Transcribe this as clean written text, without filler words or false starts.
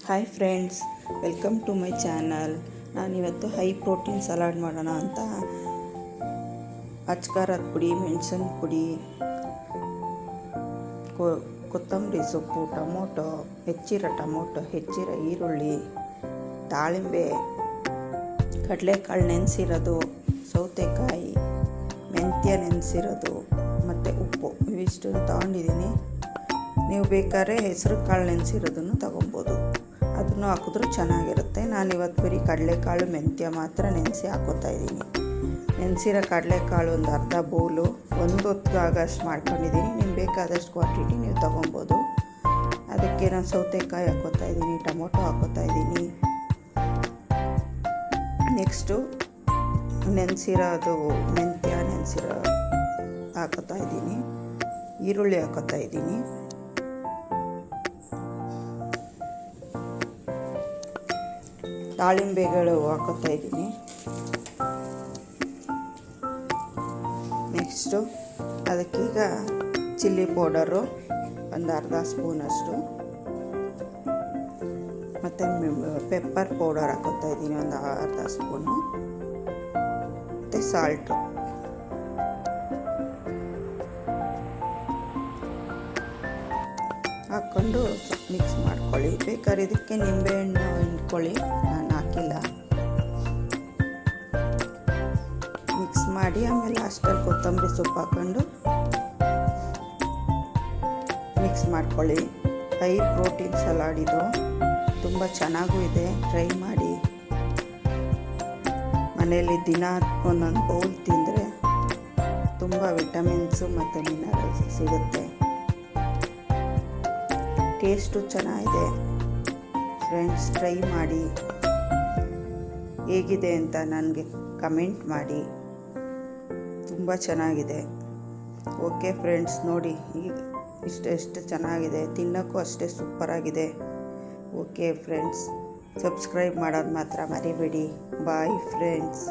Hi friends, welcome to my channel. ನಾನಿವತ್ತು high protein salad ಮಾಡೋಣ ಅಂತ ಅಚ್ಕಾರದ ಪುಡಿ, ಮೆಣಸಿನ ಪುಡಿ, ಕೊತ್ತಂಬರಿ ಸೊಪ್ಪು, ಟೊಮೊಟೊ, ಹೆಚ್ಚಿರೋ ಈರುಳ್ಳಿ, ದಾಳಿಂಬೆ, ಕಡಲೆಕಾಳು ನೆನೆಸಿರೋದು, ಸೌತೆಕಾಯಿ, ಮೆಂತ್ಯ ನೆನೆಸಿರೋದು ಮತ್ತು ಉಪ್ಪು ಇವಿಷ್ಟು ತೊಗೊಂಡಿದ್ದೀನಿ. ನೀವು ಬೇಕಾದ್ರೆ ಹೆಸರು ಕಾಳು ನೆನೆಸಿರೋದನ್ನು ತೊಗೊಬೋದು, ಅದನ್ನು ಹಾಕಿದ್ರೂ ಚೆನ್ನಾಗಿರುತ್ತೆ. ನಾನಿವತ್ತು ಬರೀ ಕಡಲೆಕಾಳು ಮೆಂತ್ಯ ಮಾತ್ರ ನೆನೆಸಿ ಹಾಕೋತಾಯಿದ್ದೀನಿ. ನೆನೆಸಿರೋ ಕಡಲೆಕಾಳು ಒಂದು ಅರ್ಧ ಬೌಲು, ಒಂದು ಹೊತ್ತಿಗಾಗಷ್ಟು ಮಾಡ್ಕೊಂಡಿದ್ದೀನಿ. ನಿಮ್ಗೆ ಬೇಕಾದಷ್ಟು ಕ್ವಾಂಟಿಟಿ ನೀವು ತೊಗೊಬೋದು. ಅದಕ್ಕೆ ನಾನು ಸೌತೆಕಾಯಿ ಹಾಕೋತಾಯಿದ್ದೀನಿ, ಟೊಮೊಟೊ ಹಾಕೋತಾಯಿದ್ದೀನಿ. ನೆಕ್ಸ್ಟು ನೆನೆಸಿರೋದು ಮೆಂತ್ಯ ಹಾಕೋತಾಯಿದ್ದೀನಿ, ಈರುಳ್ಳಿ ಹಾಕೋತಾಯಿದ್ದೀನಿ, ದಾಳಿಂಬೆಗಳು ಹಾಕೋತಾಯಿದ್ದೀನಿ. ನೆಕ್ಸ್ಟು ಅದಕ್ಕೀಗ ಚಿಲ್ಲಿ ಪೌಡರು ಒಂದು ಅರ್ಧ ಸ್ಪೂನಷ್ಟು, ಮತ್ತು ಪೆಪ್ಪರ್ ಪೌಡರ್ ಹಾಕೋತಾಯಿದ್ದೀನಿ ಒಂದು ಅರ್ಧ ಸ್ಪೂನು, ಮತ್ತು ಸಾಲ್ಟು. ಹಾಕ್ಕೊಂಡು ಮಿಕ್ಸ್ ಮಾಡ್ಕೊಳ್ಳಿ. ಬೇಕಾದ್ರೆ ಇದಕ್ಕೆ ನಿಂಬೆಹಣ್ಣು ಹಿಂಡ್ಕೊಳ್ಳಿ, ನಾನು ಹಾಕಿಲ್ಲ. ಮಿಕ್ಸ್ ಮಾಡಿ ಆಮೇಲೆ ಲಾಸ್ಟಲ್ಲಿ ಕೊತ್ತಂಬರಿ ಸೊಪ್ಪು ಹಾಕ್ಕೊಂಡು ಮಿಕ್ಸ್ ಮಾಡ್ಕೊಳ್ಳಿ. ಹೈ ಪ್ರೋಟೀನ್ ಸಲಾಡ್ ಇದು, ತುಂಬ ಚೆನ್ನಾಗೂ ಇದೆ. ಟ್ರೈ ಮಾಡಿ. ಮನೆಯಲ್ಲಿ ದಿನ ಒಂದೊಂದು ಬೌಲ್ ತಿಂದರೆ ತುಂಬ ವಿಟಮಿನ್ಸು ಮತ್ತು ಮಿನರಲ್ಸ್ ಸಿಗುತ್ತೆ. ಟೇಸ್ಟು ಚೆನ್ನಾಗಿದೆ. ಫ್ರೆಂಡ್ಸ್, ಟ್ರೈ ಮಾಡಿ. ಹೇಗಿದೆ ಅಂತ ನನಗೆ ಕಮೆಂಟ್ ಮಾಡಿ. ತುಂಬ ಚೆನ್ನಾಗಿದೆ. ಓಕೆ ಫ್ರೆಂಡ್ಸ್, ನೋಡಿ ಈಗ ಎಷ್ಟು ಚೆನ್ನಾಗಿದೆ, ತಿನ್ನೋಕ್ಕೂ ಅಷ್ಟೇ ಸೂಪರಾಗಿದೆ. ಓಕೆ ಫ್ರೆಂಡ್ಸ್, ಸಬ್ಸ್ಕ್ರೈಬ್ ಮಾಡೋದು ಮಾತ್ರ ಮರಿಬೇಡಿ. Bye friends.